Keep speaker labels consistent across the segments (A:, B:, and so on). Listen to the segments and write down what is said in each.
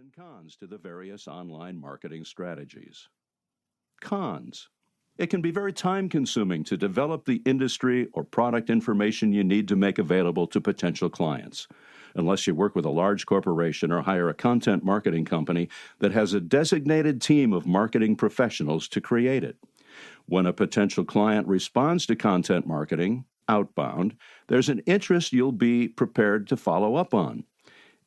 A: and cons to the various online marketing strategies. Cons. It can be very time-consuming to develop the industry or product information you need to make available to potential clients, unless you work with a large corporation or hire a content marketing company that has a designated team of marketing professionals to create it. When a potential client responds to content marketing, outbound, there's an interest you'll be prepared to follow up on.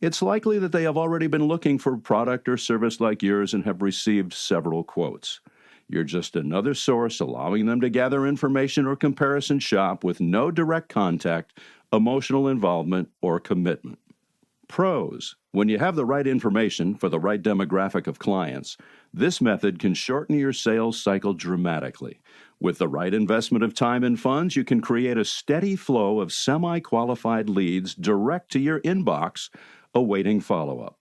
A: It's likely that they have already been looking for a product or service like yours and have received several quotes. You're just another source allowing them to gather information or comparison shop with no direct contact, emotional involvement, or commitment. Pros. When you have the right information for the right demographic of clients, this method can shorten your sales cycle dramatically. With the right investment of time and funds, you can create a steady flow of semi-qualified leads direct to your inbox, awaiting follow-up.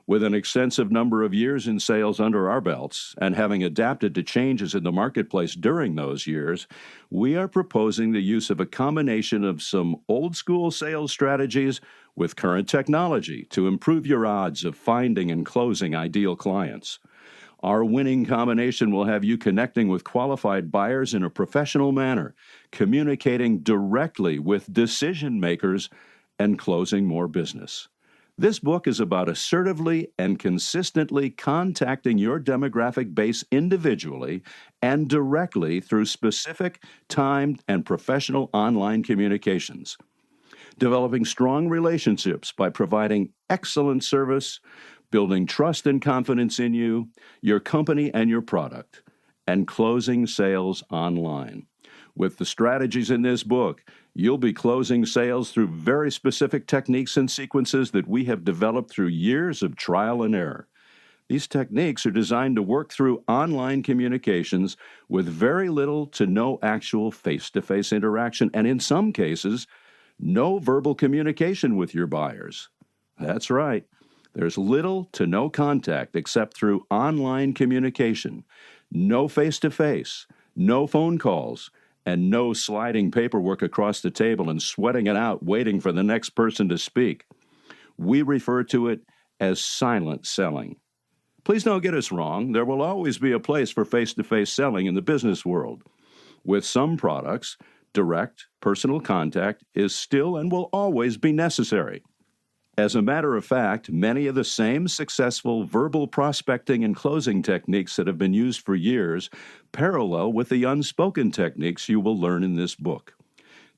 A: With an extensive number of years in sales under our belts and having adapted to changes in the marketplace during those years, we are proposing the use of a combination of some old-school sales strategies with current technology to improve your odds of finding and closing ideal clients. Our winning combination will have you connecting with qualified buyers in a professional manner, communicating directly with decision makers, and closing more business. This book is about assertively and consistently contacting your demographic base individually and directly through specific, timed, and professional online communications. Developing strong relationships by providing excellent service, building trust and confidence in you, your company, and your product, and closing sales online. With the strategies in this book, you'll be closing sales through very specific techniques and sequences that we have developed through years of trial and error. These techniques are designed to work through online communications with very little to no actual face-to-face interaction, and in some cases, no verbal communication with your buyers. That's right. There's little to no contact except through online communication. No face-to-face, no phone calls, and no sliding paperwork across the table and sweating it out waiting for the next person to speak. We refer to it as silent selling. Please don't get us wrong. There will always be a place for face-to-face selling in the business world. With some products, direct, personal contact is still and will always be necessary. As a matter of fact, many of the same successful verbal prospecting and closing techniques that have been used for years parallel with the unspoken techniques you will learn in this book.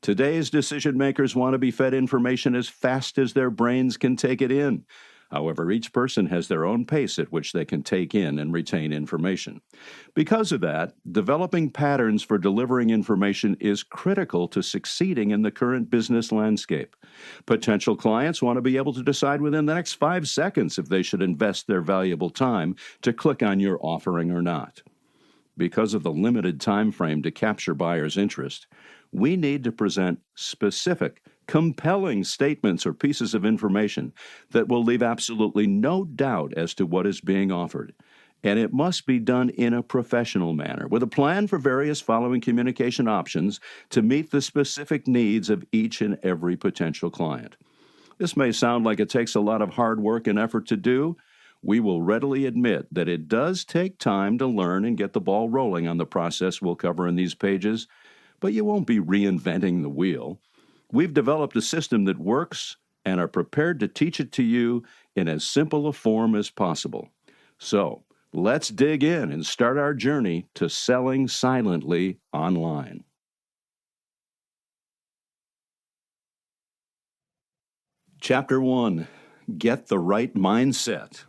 A: Today's decision makers want to be fed information as fast as their brains can take it in. However, each person has their own pace at which they can take in and retain information. Because of that, developing patterns for delivering information is critical to succeeding in the current business landscape. Potential clients want to be able to decide within the next 5 seconds if they should invest their valuable time to click on your offering or not. Because of the limited time frame to capture buyers' interest, we need to present specific, compelling statements or pieces of information that will leave absolutely no doubt as to what is being offered. And it must be done in a professional manner, with a plan for various following communication options to meet the specific needs of each and every potential client. This may sound like it takes a lot of hard work and effort to do. We will readily admit that it does take time to learn and get the ball rolling on the process we'll cover in these pages, but you won't be reinventing the wheel. We've developed a system that works and are prepared to teach it to you in as simple a form as possible. So, let's dig in and start our journey to selling silently online. Chapter 1. Get the right mindset.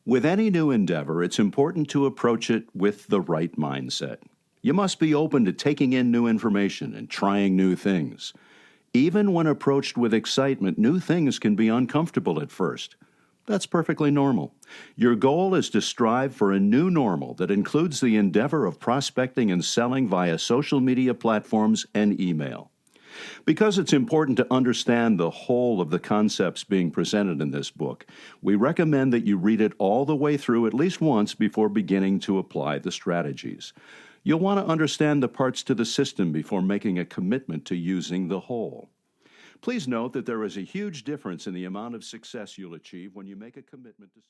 A: With any new endeavor, it's important to approach it with the right mindset. You must be open to taking in new information and trying new things. Even when approached with excitement, new things can be uncomfortable at first. That's perfectly normal. Your goal is to strive for a new normal that includes the endeavor of prospecting and selling via social media platforms and email. Because it's important to understand the whole of the concepts being presented in this book, we recommend that you read it all the way through at least once before beginning to apply the strategies. You'll want to understand the parts to the system before making a commitment to using the whole. Please note that there is a huge difference in the amount of success you'll achieve when you make a commitment to something.